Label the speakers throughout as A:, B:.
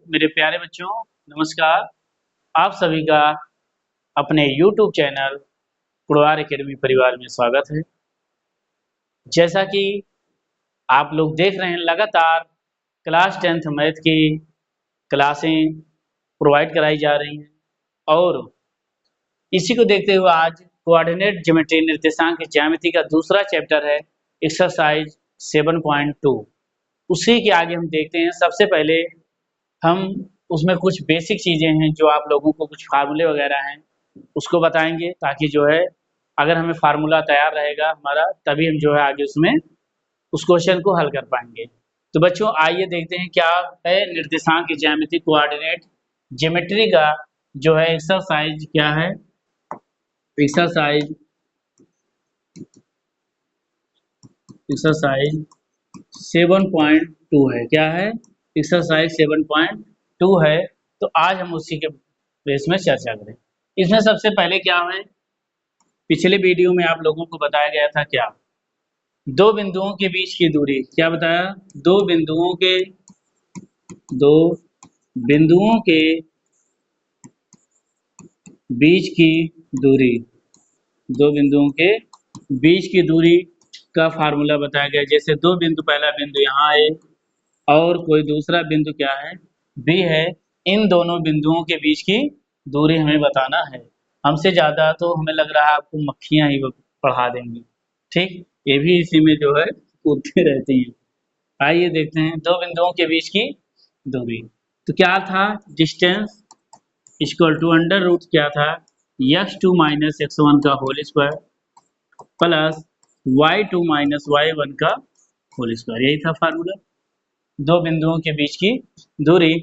A: मेरे प्यारे बच्चों, नमस्कार। आप सभी का अपने YouTube चैनल कुड़वार एकेडमी परिवार में स्वागत है। जैसा कि आप लोग देख रहे हैं, लगातार क्लास 10th मैथ की क्लासें प्रोवाइड कराई जा रही हैं और इसी को देखते हुए आज कोऑर्डिनेट ज्योमेट्री निर्देशांक ज्यामिति का दूसरा चैप्टर है एक्सरसाइज 7.2। उसी के आगे हम देखते हैं। सबसे पहले हम उसमें कुछ बेसिक चीज़ें हैं जो आप लोगों को कुछ फार्मूले वगैरह हैं उसको बताएंगे, ताकि जो है अगर हमें फार्मूला तैयार रहेगा हमारा, तभी हम जो है आगे उसमें उस क्वेश्चन को हल कर पाएंगे। तो बच्चों आइए देखते हैं क्या है निर्देशांक की ज्यामिति कोऑर्डिनेट ज्योमेट्री का जो है एक्सरसाइज क्या है। एक्सरसाइज 7.2 है। क्या है? एक्सरसाइज 7.2 है। तो आज हम उसी के बेस में चर्चा करें। इसमें सबसे पहले क्या है, पिछले वीडियो में आप लोगों को बताया गया था क्या, दो बिंदुओं के बीच की दूरी। क्या बताया? दो बिंदुओं के बीच की दूरी, दो बिंदुओं के बीच की दूरी का फार्मूला बताया गया। जैसे दो बिंदु, पहला बिंदु यहाँ है और कोई दूसरा बिंदु क्या है, बी है। इन दोनों बिंदुओं के बीच की दूरी हमें बताना है। हमसे ज़्यादा तो हमें लग रहा है आपको मक्खियाँ ही पढ़ा देंगी, ठीक। ये भी इसी में जो है कूदती रहती हैं। आइए देखते हैं दो बिंदुओं के बीच की दूरी। तो क्या था, distance equal to under root क्या था, x2 माइनस x1 का whole square plus y2 minus y1 का होल स्क्वायर। यही था फार्मूला, दो बिंदुओं के बीच की दूरी।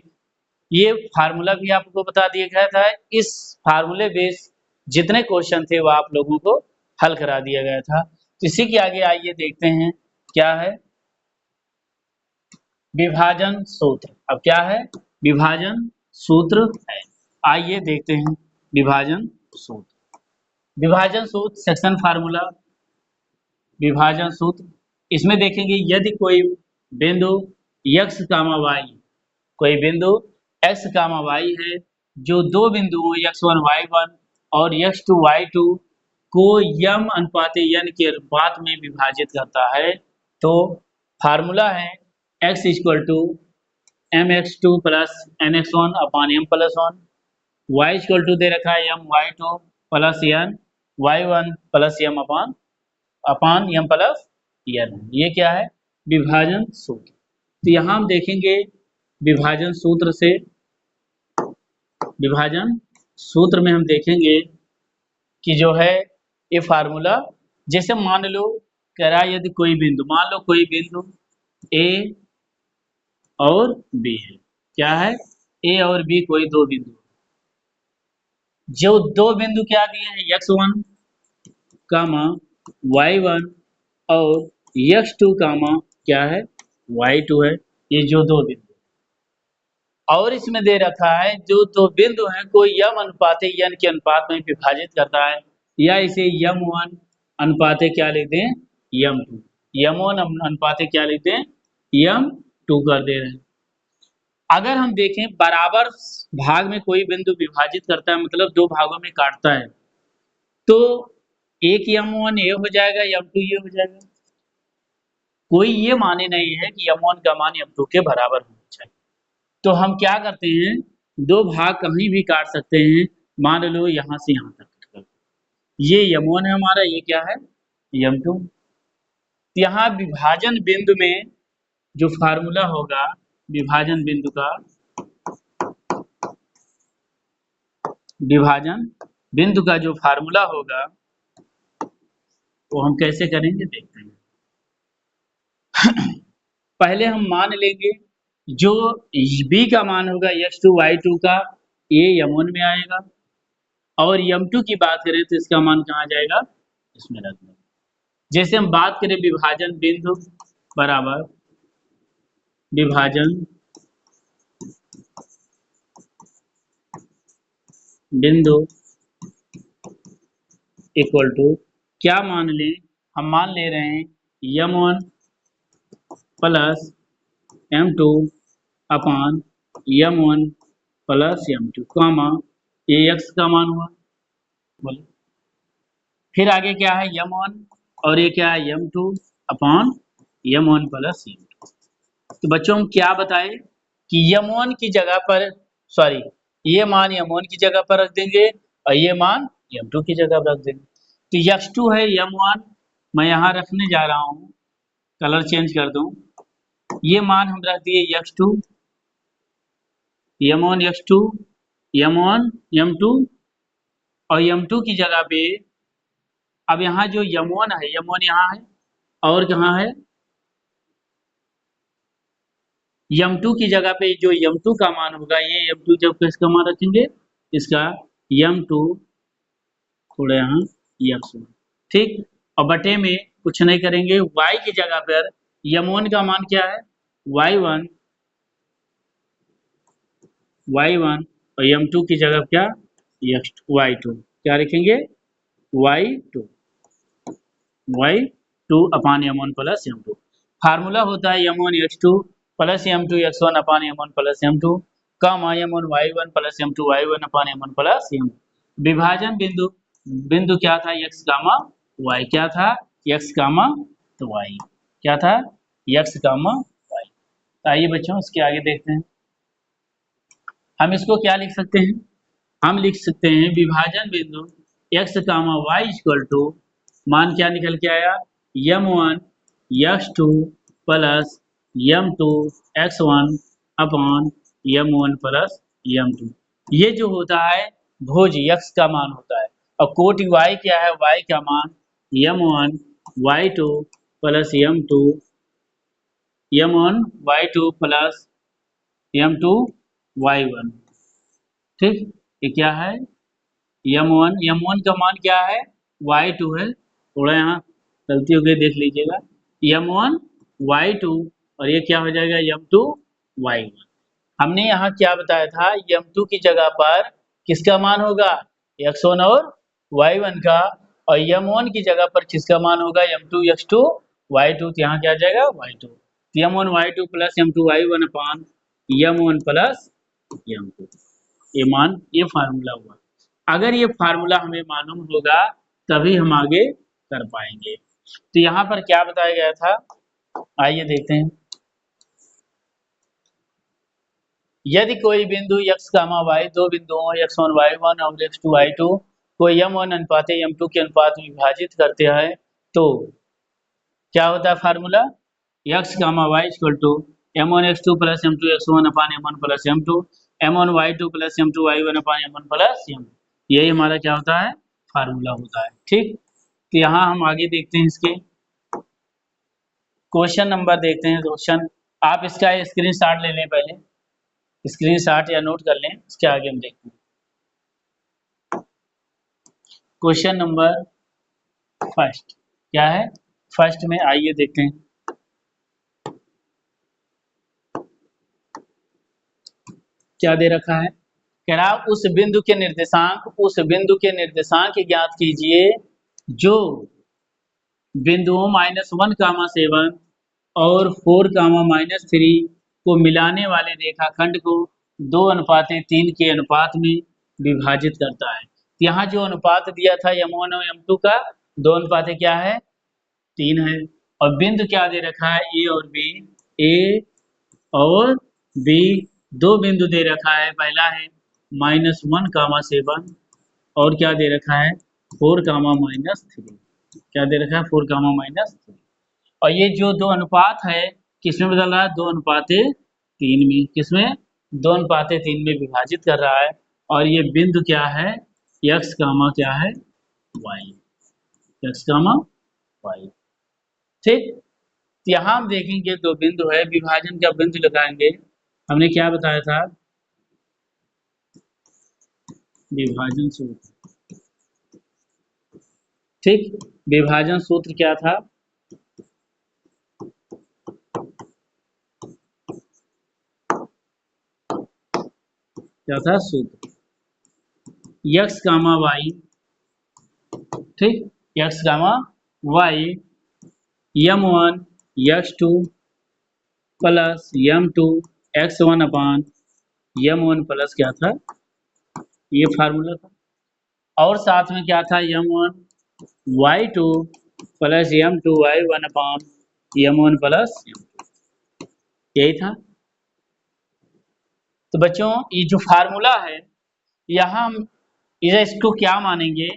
A: ये फार्मूला भी आपको बता दिया गया था। इस फार्मूले बेस जितने क्वेश्चन थे वो आप लोगों को हल करा दिया गया था। तो इसी के आगे आइए देखते हैं क्या है, विभाजन सूत्र। अब क्या है, विभाजन सूत्र है। आइए देखते हैं विभाजन सूत्र। विभाजन सूत्र सेक्शन फार्मूला, विभाजन सूत्र। इसमें देखेंगे यदि कोई बिंदु x, y, कोई बिंदु x, y है जो दो बिंदुओं x1, y1 और x2, y2 को यम अनुपात n के अनुपात में विभाजित करता है, तो फार्मूला है x equal to mx2 plus nx1 upon m plus 1, y equal to दे रखा है m y2 plus n y1 plus m upon m plus n। ये क्या है, विभाजन सूत्र। तो यहाँ हम देखेंगे विभाजन सूत्र से, विभाजन सूत्र में हम देखेंगे कि जो है ये फार्मूला, जैसे मान लो कह रहा है यदि कोई बिंदु, मान लो कोई बिंदु A और B है। क्या है, A और B कोई दो बिंदु, जो दो बिंदु क्या दिए हैं, x1 कामा y1 और x2 कामा क्या है, y2 है। ये जो दो बिंदु, और इसमें दे रखा है जो दो बिंदु हैं कोई यम अनुपात n के अनुपात में विभाजित करता है, या इसे m1 अनुपात क्या लिखते हैं, m2, m1 अनुपात क्या लिखते हैं, m2 कर दे रहे हैं। अगर हम देखें बराबर भाग में कोई बिंदु विभाजित करता है, मतलब दो भागों में काटता है, तो एक m1 ये हो जाएगा, m2 ये हो जाएगा। कोई ये माने नहीं है कि m1 का मान m2 के बराबर होना चाहिए। तो हम क्या करते हैं, दो भाग कहीं भी काट सकते हैं। मान लो यहाँ से यहाँ तक, ये m1 है हमारा, ये क्या है, m2। यहाँ विभाजन बिंदु में जो फार्मूला होगा, विभाजन बिंदु का, विभाजन बिंदु का जो फार्मूला होगा वो हम कैसे करेंगे देखते हैं। पहले हम मान लेंगे जो b का मान होगा x2 y2 का, ये m1 में आएगा, और m2 की बात करें तो इसका मान कहाँ जाएगा, इसमें रख देंगे। जैसे हम बात करें विभाजन बिंदु बराबर विभाजन बिंदु इक्वल टू क्या मान लें, हम मान ले रहे हैं m1 प्लस m2 अपान m1 प्लस m2 कामा ये x का मान हुआ। बोले फिर आगे क्या है m1 और ये क्या है m2 upon m1 plus m2। तो बच्चों हम क्या बताए कि m1 की जगह पर सॉरी ये मान m1 की जगह पर रख देंगे और ये मान m2 की जगह पर रख देंगे। तो x2 है m1 मैं यहाँ रखने जा रहा हूँ, कलर चेंज कर दूं, ये मान हम रख दिए x2 m1 x2 m1 m2 और m2 की जगह पे अब यहाँ जो m1 है m1 यहाँ है और कहाँ है m2 की जगह पे जो m2 का मान होगा ये m2 जब किसका मान रखेंगे इसका m2 थोड़ा यहाँ x1 ठीक। और बटे में कुछ नहीं करेंगे y की जगह पर m1 का मान क्या है y1 और m2 की जगह क्या y2 क्या रखेंगे y2 अपान m1 प्लस m2। फार्मूला होता है m1 x2 plus m2 x1 upon m1 plus m2 कम m1 y1 plus m2 y1 upon m1 plus m। विभाजन बिंदु बिंदु क्या था x कामा y क्या था x कामा तो y क्या था x कामा y। आइए बच्चों इसके आगे देखते हैं। हम इसको क्या लिख सकते हैं, हम लिख सकते हैं विभाजन बिंदु x कामा y इक्वल टू मान क्या निकल के आया m1 x2 plus m2 x1 upon m1 plus m2। ये जो होता है भुज x का मान होता है और कोटि y क्या है y का मान m1 y2 plus m2 m1 y2 plus m2 y1 ठीक। ये क्या है m1 का मान क्या है y2 है, थोड़ा यहाँ गलती हो गई देख लीजिएगा m1 y2 और ये क्या हो जाएगा m2 y1। हमने यहाँ क्या बताया था m2 की जगह पर किसका मान होगा x1 और y1 का और m1 की जगह पर किसका मान होगा m2 x2 y2 तो यहाँ क्या आ जाएगा y2 तो m1 y2 plus m2 y1 upon m1 plus m2 ये मान ये फार्मूला हुआ। अगर ये फार्मूला हमें मालूम होगा तभी हम आगे कर पाएंगे। तो यहाँ पर क्या बताया गया था आइए देखते हैं। यदि कोई बिंदु x, y दो बिंदुओं x1 y1 और x2 y2 को m1 अनुपात m2 के अनुपात में विभाजित करते हैं तो क्या होता है formula x, y equal to m1 x2 plus m2 x1 upon m1 plus m2 m1 y2 plus m2 y1 upon m1 plus m। यही हमारा क्या होता है फार्मूला होता है ठीक। तो यहाँ हम आगे देखते हैं इसके क्वेश्चन नंबर देखते हैं। क्वेश्चन आप इसका स्क्रीनशॉट ले लें, पहले स्क्रीनशॉट या नोट कर लें, इसके आगे हम देखते हैं। क्वेश्चन नंबर फर्स्ट क्या है, फर्स्ट में आइए देखते हैं क्या दे रखा है। कह रहा उस बिंदु के निर्देशांक ज्ञात कीजिए जो बिंदुओं -1, 7 और 4, -3 को मिलाने वाले रेखाखंड को 2:3 के अनुपात में विभाजित करता है। यहाँ जो अनुपात दिया था m1 और m2 का 2 क्या है 3 है और बिंदु क्या दे रखा है ए और बी, ए और बी दो बिंदु दे रखा है। पहला है -1, 7 और क्या दे रखा है 4, -3 क्या दे रखा है 4, -3 और ये जो दो अनुपात है किसमें बदल रहा है 2:3 में, किसमें 2:3 में विभाजित कर रहा है और ये बिंदु क्या है x, क्या है y, x, y ठीक। यहाँ हम देखेंगे दो बिंदु है, विभाजन का बिंदु लगाएंगे। हमने क्या बताया था विभाजन सूत्र ठीक। विभाजन सूत्र क्या था सूत्र x, y ठीक, x, y m1 x2 plus m2 x1 upon m1 plus क्या था, ये फार्मूला था, और साथ में क्या था m1 y2 plus m2 y1 upon m1 plus m2, यही था। तो बच्चों ये जो फार्मूला है, यहाँ हम इसको क्या मानेंगे,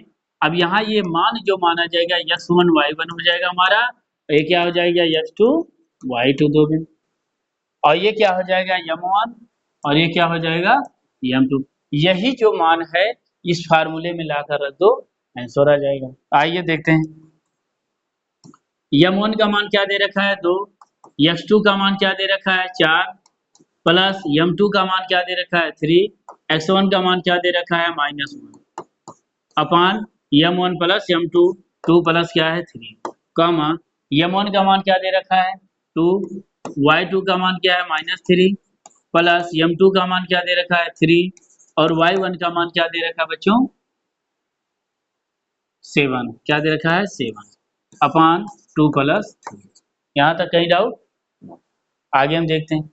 A: अब यहाँ ये मान जो माना जाएगा x1 y1 हो जाएगा हमारा, ये क्या हो जाएगा x2 y2 दो बिंदु, और ये क्या हो जाएगा m1 और ये क्या हो जाएगा m2। यही जो मान है इस फार्मूले में लाकर रख दो, आंसर आ जाएगा। आइए देखते हैं, m1 का मान क्या दे रखा है 2, x2 का मान क्या दे रखा है 4, प्लस m2 का मान क्या दे रखा है 3, x1 का मान क्या दे रखा है -1 अपान m1 प्लस m2, 2 प्लस क्या है 3, कॉमा m1 का मान क्या दे रखा है 2, y2 का मान क्या है -3, प्लस m2 का मान क्या दे रखा है 3, और y1 का मान क्या दे रखा है बच्चों 7, क्या दे रखा है 7 अपान 2 प्लस 3। यहाँ तक कहीं डाउट? आगे हम देखते हैं,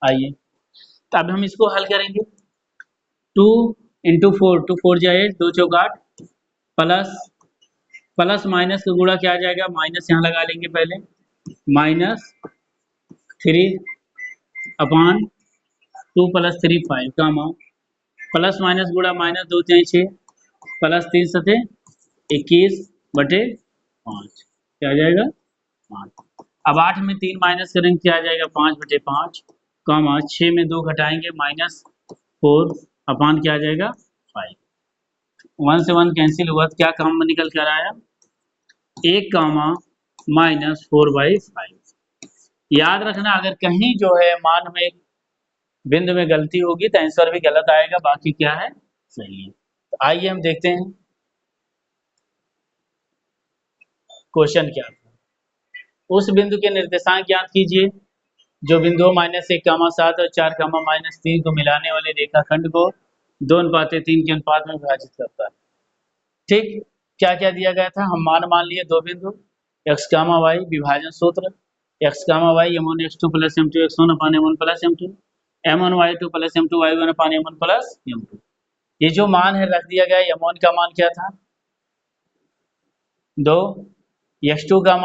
A: आइए तो अब हम इसको हल करेंगे। 2 इंटू 4, 2 4 जाए 2 चौक 8, प्लस प्लस माइनस का गुणा क्या आ जाएगा, माइनस यहाँ लगा लेंगे पहले, -3 अपान 2 प्लस 3 5, कामा प्लस माइनस गुणा माइनस 2 3 6, प्लस 3 सते 21 बटे 5, क्या आ जाएगा 5। अब 8 में 3 माइनस करेंगे क्या आ जाएगा 5 बटे 5, कामा 6 में 2 घटाएंगे -4 अपान क्या आ जाएगा 5। 1 से 1 कैंसिल हुआ तो क्या काम में निकल कर आया, 1 कामा -4/5। याद रखना अगर कहीं जो है मान में बिंदु में गलती होगी तो आंसर भी गलत आएगा, बाकी क्या है सही है। तो आइए हम देखते हैं क्वेश्चन क्या था। उस बिंदु के निर्देशांक ज्ञात कीजिए जो बिंदु -1,7 और 4,-3 को मिलाने वाले रेखाखंड को 2:3 के अनुपात में विभाजित करता है। ठीक, क्या क्या दिया गया था, हम मान लिए दो बिंदु x, y, विभाजन सूत्र x, y m1 x2 plus m2 x1 upon m1 plus m2, m1 y2 plus m2 y1 upon m1 plus m2। ये जो मान है रख दिया गया, m1 का मान क्या था 2, x2 का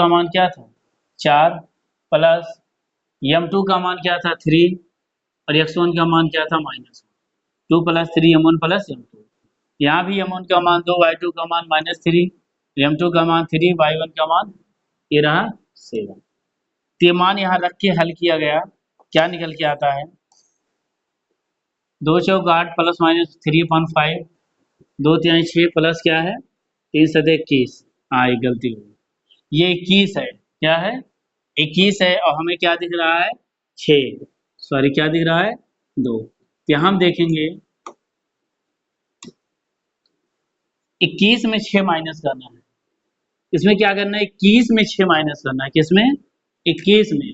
A: मान क्या था 4, प्लस m2 का मान क्या था 3, और x1 का मान क्या था -2 प्लस 3 m1 प्लस m2। यहाँ भी m1 का मान 2, y2 का मान -3, m2 का मान 3, y1 का मान ये रहा 7। तो ये मान यहाँ रख के हल किया गया, क्या निकल के आता है 2 चौक 8 प्लस माइनस 3/5, 2 3 6 प्लस क्या है 3 7 21। हाँ ये गलती हुई, ये 21 है, क्या है 21 है, और हमें क्या दिख रहा है 6, सॉरी क्या दिख रहा है 2। तो यहाँ हम देखेंगे 21 में 6 माइनस करना है, इसमें क्या करना है 21 में 6 माइनस करना है, किसमें 21 में।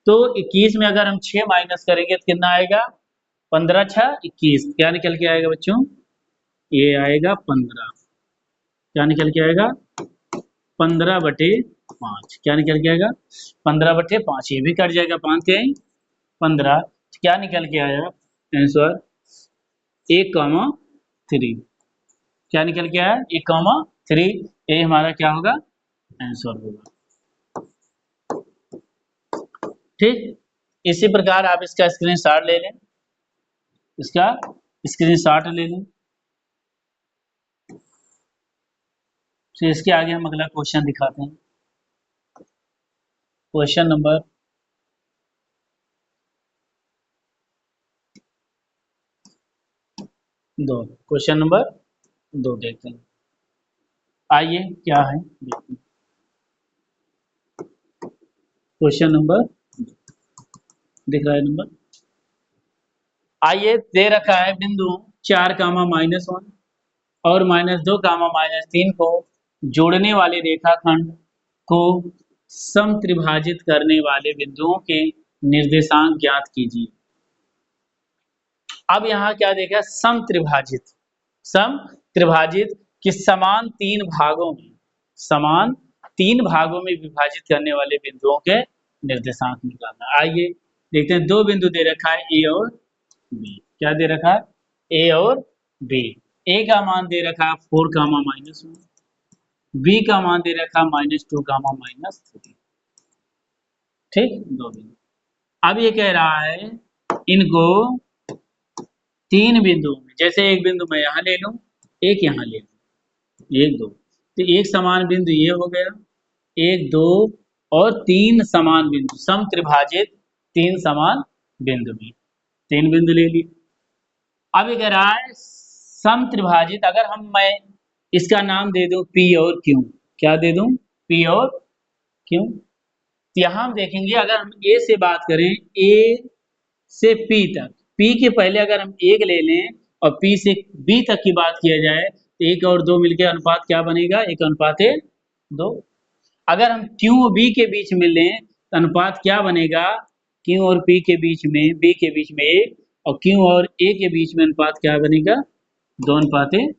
A: तो 21 में अगर हम 6 माइनस करेंगे तो कितना आएगा 15 6 21, क्या निकल के आएगा बच्चों, ये आएगा 15, क्या निकल के आएगा 15/5, क्या निकल के आएगा 15/5, ये भी कट जाएगा 5 के 15, क्या निकल के आया आंसर 1,3, क्या निकल के आया 1,3, ये हमारा क्या होगा आंसर होगा। ठीक, इसी प्रकार आप इसका स्क्रीनशॉट ले लें, इसका स्क्रीनशॉट ले लें। तो इसके आगे हम अगला क्वेश्चन दिखाते हैं, क्वेश्चन नंबर 2, क्वेश्चन नंबर 2 देखते हैं, आइए क्या है देखते हैं। क्वेश्चन नंबर दिख रहा है नंबर, आइए दे रखा है बिंदु 4, -1 और -2, -3 को जोड़ने वाले रेखाखंड को समत्रिभाजित करने वाले बिंदुओं के निर्देशांक ज्ञात कीजिए। अब यहाँ क्या देखा, समत्रिभाजित कि समान 3 भागों में, समान तीन भागों में विभाजित करने वाले बिंदुओं के निर्देशांक निकालना। आइए देखते हैं, दो बिंदु दे रखा है ए और बी। क्या दे रखा है? ए और बी। ए का मान दे रखा है 4 कामा -1, बी का मान दे रखा है -2 कामा -3। ठीक, दो बिंदु। अब ये कह रहा है इनको तीन बिंदुओं में, जैसे एक बिंदु मैं यहाँ ले लूं, एक यहाँ ले लूं, एक दो, तो एक समान बिंदु ये हो गया, एक दो और तीन समान बिंदु, सम त्रिभाजित तीन समान बिंदु में तीन बिंदु ले लिए। अब ये कह रहा है सम त्रिभाजित, अगर मैं इसका नाम दे दूं P और Q। क्या दे दूं? P और Q। तो यहाँ हम देखेंगे, अगर हम A से बात करें, A से P तक, P के पहले अगर हम 1 ले लें और P से B तक की बात किया जाए तो 1 और 2 मिलकर अनुपात क्या बनेगा? 1:2। अगर हम Q और B के बीच में लें तो अनुपात क्या बनेगा? Q और P के बीच में, B के बीच में 1 और Q और A के बीच में अनुपात क्या बनेगा? 2:1।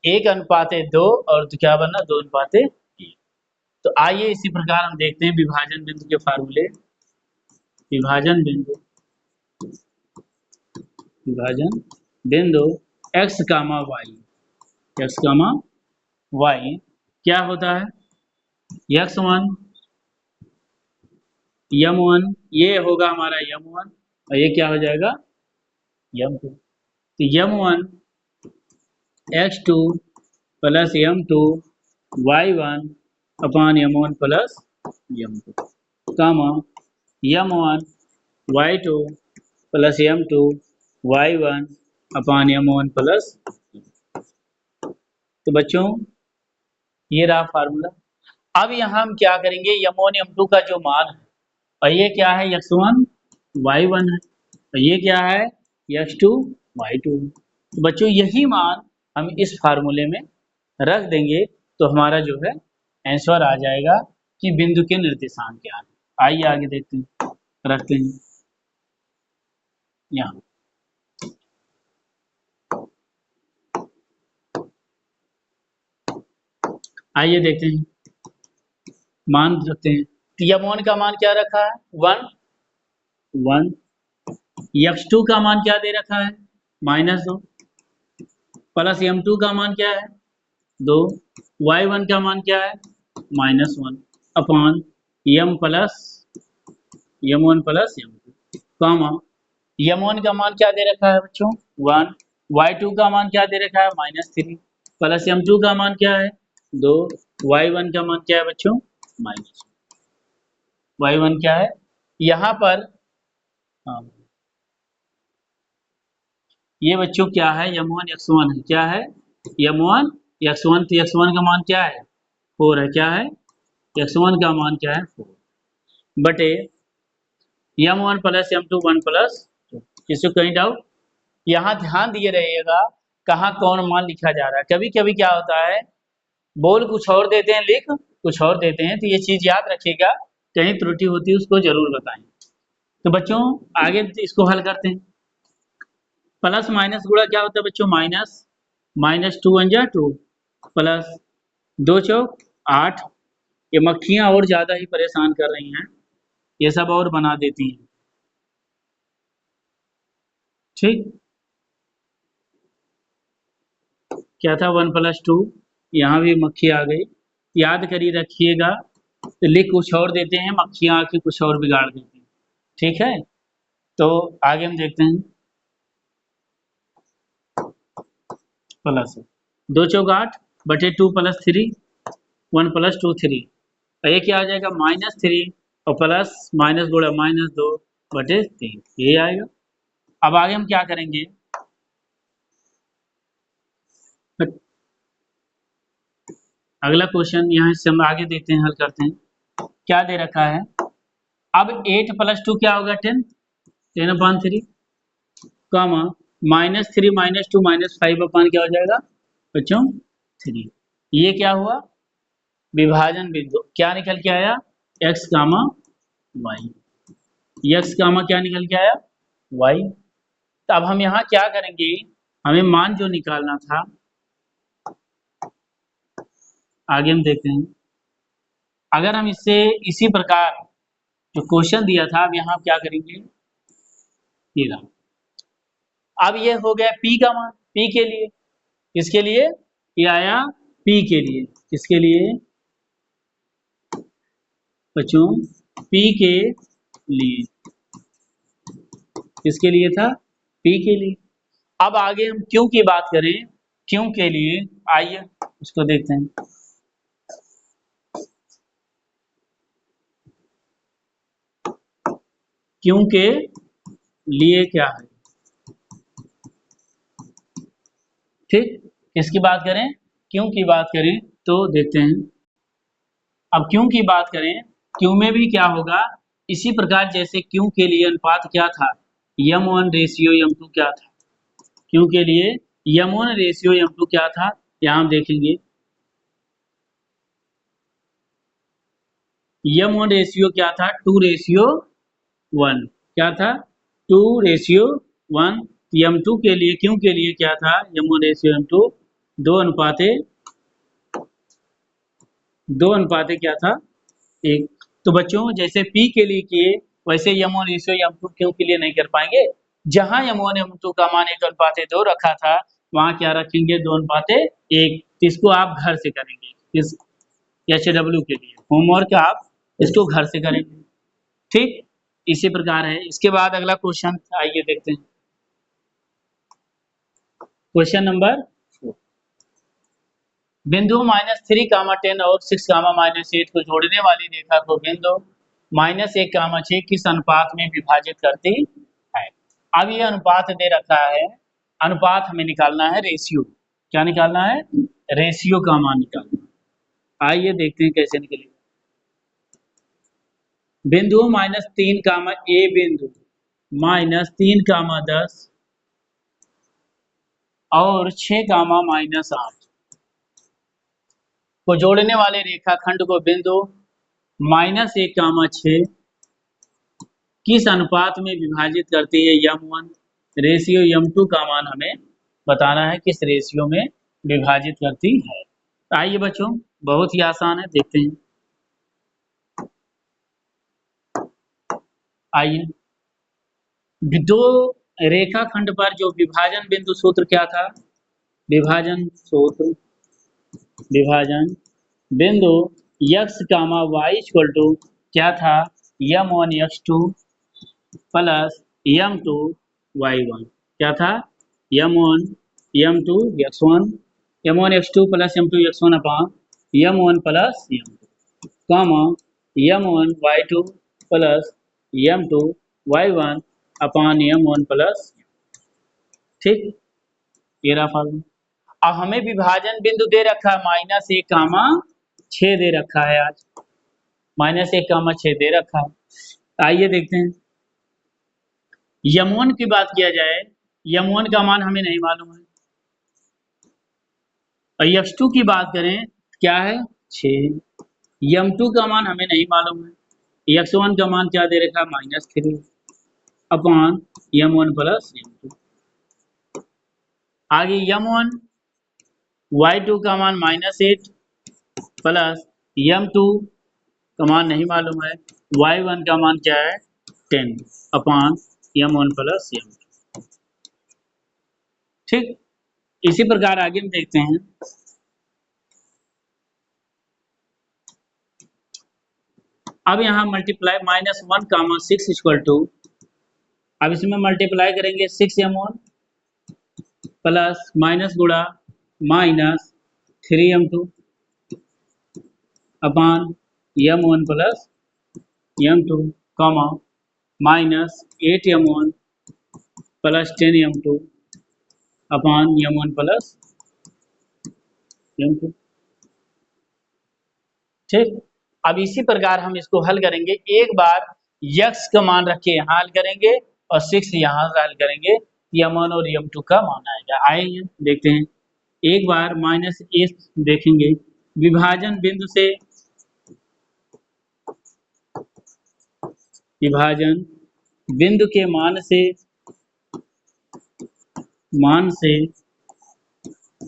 A: 1:2 और तो क्या बनना? 2:1। तो आइए इसी प्रकार हम देखते हैं विभाजन बिंदु के फार्मूले। विभाजन बिंदु, विभाजन बिंदु x, y, x, y क्या होता है? x1 m1, ये होगा हमारा m1 और ये क्या हो जाएगा? m2। तो m1 x2 plus m2 y1 upon m1 plus m2, कामा m1 y2 plus m2 y1 upon m1 plus. तो बच्चों ये रहा फार्मूला। अब यहाँ हम क्या करेंगे, m1 m2 का जो मान है, और ये क्या है? x1 y1 है, और ये क्या है? x2 y2। तो बच्चों यही मान हम इस फार्मूले में रख देंगे तो हमारा जो है आंसर आ जाएगा कि बिंदु के निर्देशांक क्या है। आइए आगे देखते हैं, रखते हैं यहाँ। आइए देखते हैं, मान रखते हैं। m1 का मान क्या रखा है? 1। x2 का मान क्या दे रखा है? -2। प्लस m2 का मान क्या है? 2। y1 का मान क्या है? -1 अपान m1 प्लस m2, कामा m1 का मान क्या दे रखा है बच्चों? 1। y2 का मान क्या दे रखा है? -3। प्लस m2 का मान क्या है? 2। y1 का मान क्या है बच्चों? y1 क्या है? यहाँ पर ये बच्चों क्या है? m1 x1 है। क्या है? m1 x1। तो x1 का मान क्या है? 4 है। क्या है? x1 का मान क्या है? 4 बटे m1 प्लस m2 1 प्लस 2। किसी को कहीं डाउट? यहाँ ध्यान दिए रहिएगा कहाँ कौन मान लिखा जा रहा है। कभी कभी क्या होता है, बोल कुछ और देते हैं, लिख कुछ और देते हैं, तो ये चीज याद रखिएगा, कहीं त्रुटि होती है उसको जरूर बताएं। तो बच्चों आगे इसको हल करते हैं। प्लस माइनस गुणा क्या होता है बच्चों? -2 × 2 प्लस 2 चौक 8। ये मक्खियां और ज्यादा ही परेशान कर रही हैं, ये सब और बना देती हैं। ठीक, क्या था? 1 + 2, यहाँ भी मक्खी आ गई। याद करिए रखिएगा, तो लिख कुछ और देते हैं, मक्खियां आके कुछ और बिगाड़ देती हैं। ठीक है, तो आगे हम देखते हैं। प्लस 2 चौक 8 बटे 2 + 3, 1 + 2 3, और ये क्या आ जाएगा? -3 और प्लस माइनस गुणा -2 बटे 3, ये आएगा। अब आगे हम क्या करेंगे? अगला क्वेश्चन यहाँ से हम आगे देखते हैं, हल करते हैं। क्या दे रखा है? अब 8 + 2 क्या होगा? 10, 10/3, कामा -3 -2 -5 अपान क्या हो जाएगा बच्चों? 3। ये क्या हुआ? विभाजन बिंदु क्या निकल के आया? x, y। x, क्या निकल के आया? y। तो अब हम यहाँ क्या करेंगे, हमें मान जो निकालना था, आगे हम देखते हैं। अगर हम इससे इसी प्रकार जो क्वेश्चन दिया था, अब यहाँ क्या करेंगे, ये रहा। अब ये हो गया पी का मान, पी के लिए, किसके लिए ये आया, पी के लिए, किसके लिए बच्चों, पी के लिए, किसके लिए था, पी के लिए। अब आगे हम क्यू की बात करें, क्यू के लिए, आइए उसको देखते हैं। क्यू के लिए क्या है, ठीक, किसकी बात करें, क्यू की बात करें तो देखते हैं। अब क्यू की बात करें, क्यू में भी क्या होगा, इसी प्रकार जैसे क्यू के लिए अनुपात क्या था, m1 रेशियो m2 क्या था, क्यू के लिए m1 रेशियो m2 क्या था, यहां हम देखेंगे m1 रेशियो क्या था, 2 रेशियो 1, क्या था, 2 रेशियो 1। m2 के लिए, क्यू के लिए क्या था, m1 रेशियो m2 दो अनुपाते क्या था, एक। तो बच्चों जैसे P के लिए किए, वैसे m1 रेशियो m2 क्यू के लिए नहीं कर पाएंगे। जहां m1 m2 का मान 1:2 रखा था, वहां क्या रखेंगे, 2:1। इसको आप घर से करेंगे, इस HW के लिए होमवर्क आप इसको घर से करेंगे, ठीक। इसी प्रकार है। इसके बाद अगला क्वेश्चन आइए देखते हैं। क्वेश्चन नंबर 4, बिंदु -3, 10 और 6, -8 को जोड़ने वाली रेखा को बिंदु -1, 6 किस अनुपात में विभाजित करती है। अब ये अनुपात दे रखा है, अनुपात हमें निकालना है, रेशियो, क्या निकालना है, रेशियो का मान निकालना है। आइए देखते हैं कैसे निकलेगा। बिंदु -3, ए बिंदु -3, 10 और 6, -8 को जोड़ने वाले रेखाखंड को बिंदु -1, 6 किस अनुपात में विभाजित करती है, m1 रेशियो m2 का मान हमें बताना है, किस रेशियो में विभाजित करती है। आइए बच्चों, बहुत ही आसान है, देखते हैं। आइए, दो रेखाखंड पर जो विभाजन बिंदु सूत्र क्या था, विभाजन सूत्र, विभाजन बिंदु x, y इक्वल टू क्या था, m1 x2 plus m2 y1, क्या था, m1 m2 x1, m1 x2 plus m2 x1 upon m1 plus m2, कामा m1 y2 plus m2 y1 upon m1 plus, ठीक, ये रहा फॉर्मूला। अब हमें विभाजन बिंदु दे रखा है -1, 6 दे रखा है, आज -1, 6 दे रखा है। आइए देखते हैं, m1 की बात किया जाए, m1 का मान हमें नहीं मालूम है, और x2 की बात करें क्या है, 6, m2 का मान हमें नहीं मालूम है, x1 का मान क्या दे रखा है, -3 अपान m1 प्लस m2। आगे m1 y2 का मान -8 प्लस m2 का मान नहीं मालूम है, y1 का मान क्या है, 10 अपान m1 प्लस m2, ठीक। इसी प्रकार आगे हम देखते हैं। अब यहाँ मल्टीप्लाई -1, 6 इक्वल टू, अब इसमें मल्टीप्लाई करेंगे 6m1 प्लस माइनस गुणा -3m2 अपान m1 plus m2, comma -8m1 plus 10m2 अपान m1 प्लस m2, ठीक। अब इसी प्रकार हम इसको हल करेंगे, एक बार x का मान रख के यहाँ हल करेंगे और 6 यहाँ से हल करेंगे, m1 और m2 का मान आएगा। आइए देखते हैं, एक बार -8 देखेंगे, विभाजन बिंदु से, विभाजन बिंदु के मान से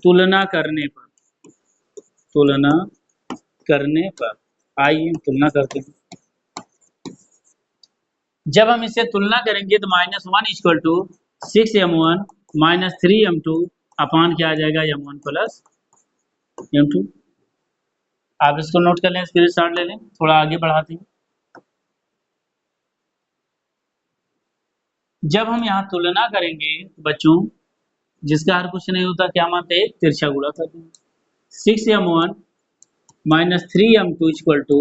A: तुलना करने पर, तुलना करने पर, आइए तुलना करते हैं। जब हम इससे तुलना करेंगे तो -1 equal to 6m1 minus 3m2 अपान क्या आ जाएगा m1 प्लस m2। आप इसको नोट कर लें, स्क्रीनशॉट ले लें, थोड़ा आगे बढ़ाते हैं। जब हम यहाँ तुलना करेंगे बच्चों, जिसका हर कुछ नहीं होता, क्या मानते हैं, तिरछा गुणा करते हैं। 6m1 minus 3m2 equal to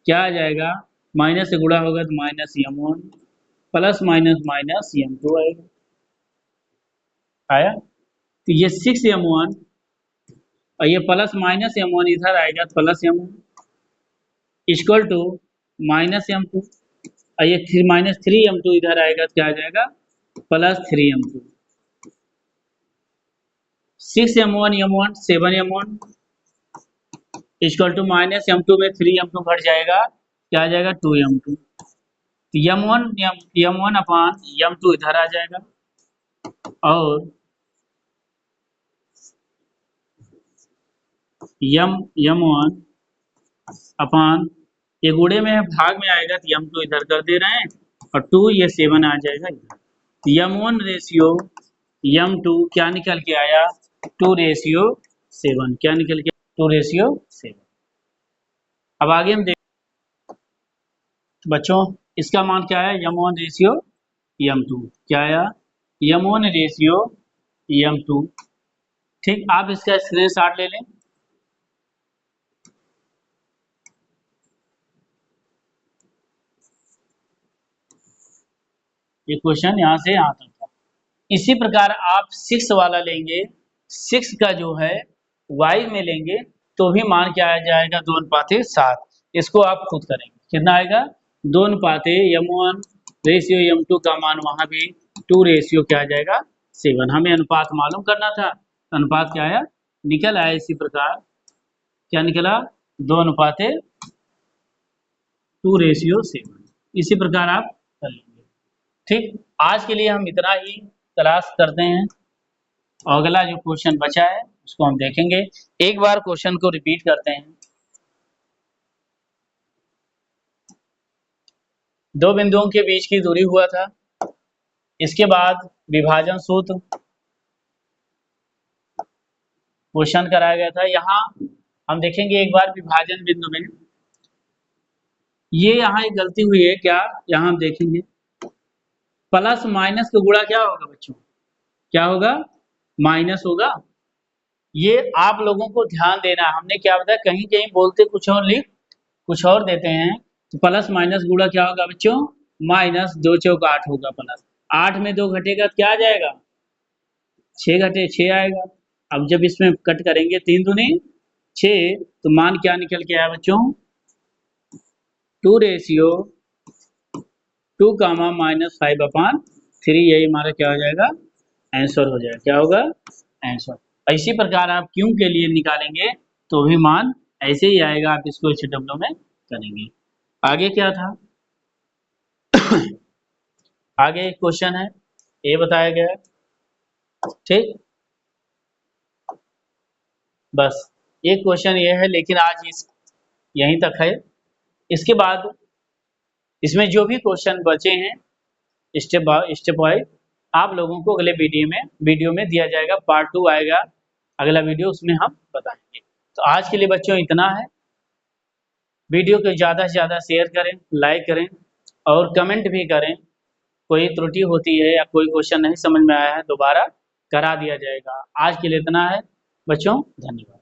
A: क्या आ जाएगा, माइनस से गुणा होगा तो -m1 plus minus minus m2 आएगा। आया, तो ये 6m1 और ये प्लस माइनस m1 इधर आएगा तो plus m1 equal to minus m2 और ये माइनस 3m2 इधर आएगा तो क्या आ जाएगा, plus 3m2। 6m1 m1 7m1 equal to minus m2 में 3m2 घट जाएगा, क्या आ जाएगा, 2m2। तो m1 अपान m2 इधर आ जाएगा और m1 अपान ये गुणे में है, भाग में आएगा तो m2 इधर कर दे रहे हैं और 2 ये 7 आ जाएगा इधर। तो m1 रेशियो m2 क्या निकल के आया, 2:7। क्या निकल के, 2:7। अब आगे हम देख बच्चों, इसका मान क्या है, m1 रेशियो m2 क्या आया, m1 रेशियो m2। ठीक, आप इसका स्क्रीनशॉट ले लें। ये क्वेश्चन यहाँ से यहाँ तक था। इसी प्रकार आप 6 वाला लेंगे, 6 का जो है y में लेंगे तो भी मान क्या आ जाएगा, 2:7। इसको आप खुद करेंगे, कितना आएगा, 2:m1 रेशियो m2 का मान वहां भी 2 क्या आ जाएगा 7। हमें अनुपात मालूम करना था, अनुपात क्या आया, निकल आया। इसी प्रकार क्या निकला, 2:7। इसी प्रकार आप कर लेंगे। ठीक, आज के लिए हम इतना ही क्लास करते हैं और अगला जो क्वेश्चन बचा है उसको हम देखेंगे। एक बार क्वेश्चन को रिपीट करते हैं। दो बिंदुओं के बीच की दूरी हुआ था, इसके बाद विभाजन सूत्र क्वेश्चन कराया गया था। यहाँ हम देखेंगे एक बार विभाजन बिंदु में ये यहाँ एक गलती हुई है क्या, यहाँ हम देखेंगे प्लस माइनस का गुणा क्या होगा बच्चों, क्या होगा, माइनस होगा। ये आप लोगों को ध्यान देना है, हमने क्या बताया, कहीं कहीं बोलते कुछ और लिख कुछ और देते हैं। तो प्लस माइनस गुणा क्या होगा बच्चों, माइनस 2 चौक 8 होगा, प्लस 8 में 2 घटेगा तो क्या आ जाएगा, 6 घटे 6 आएगा। अब जब इसमें कट करेंगे 3 दूनी 6 तो मान क्या निकल के आया बच्चों, 2:2 यही हमारा क्या हो जाएगा, आंसर हो जाएगा। क्या होगा, आंसर। इसी प्रकार आप क्यों के लिए निकालेंगे तो भी मान ऐसे ही आएगा, आप इसको HW में करेंगे। आगे क्या था आगे एक क्वेश्चन है, ये बताया गया है। ठीक, बस एक क्वेश्चन ये है, लेकिन आज इस यहीं तक है। इसके बाद इसमें जो भी क्वेश्चन बचे हैं स्टेप वाइज आप लोगों को अगले वीडियो में दिया जाएगा। पार्ट 2 आएगा, अगला वीडियो, उसमें हम बताएंगे। तो आज के लिए बच्चों इतना है। वीडियो को ज़्यादा से ज़्यादा शेयर करें, लाइक करें और कमेंट भी करें। कोई त्रुटि होती है या कोई क्वेश्चन नहीं समझ में आया है दोबारा करा दिया जाएगा। आज के लिए इतना है बच्चों, धन्यवाद।